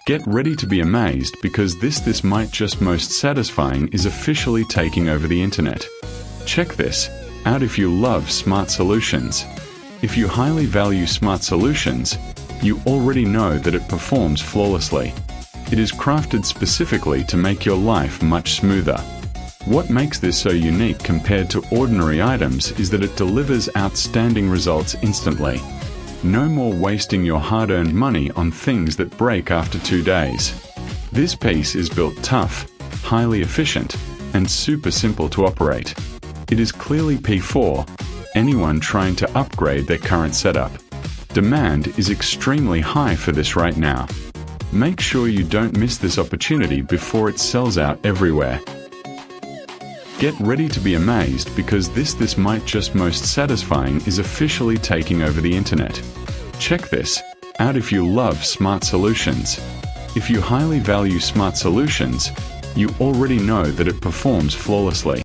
Get ready to be amazed because this might just most satisfying is officially taking over the internet. Check this out if you love smart solutions. If you highly value smart solutions, you already know that it performs flawlessly. It is crafted specifically to make your life much smoother. What makes this so unique compared to ordinary items is that it delivers outstanding results instantly. No more wasting your hard-earned money on things that break after 2 days. This piece is built tough, highly efficient, and super simple to operate. It is clearly P4, anyone trying to upgrade their current setup. Demand is extremely high for this right now. Make sure you don't miss this opportunity before it sells out everywhere. Get ready to be amazed because this might just most satisfying is officially taking over the internet. Check this out if you love smart solutions. If you highly value smart solutions, you already know that it performs flawlessly.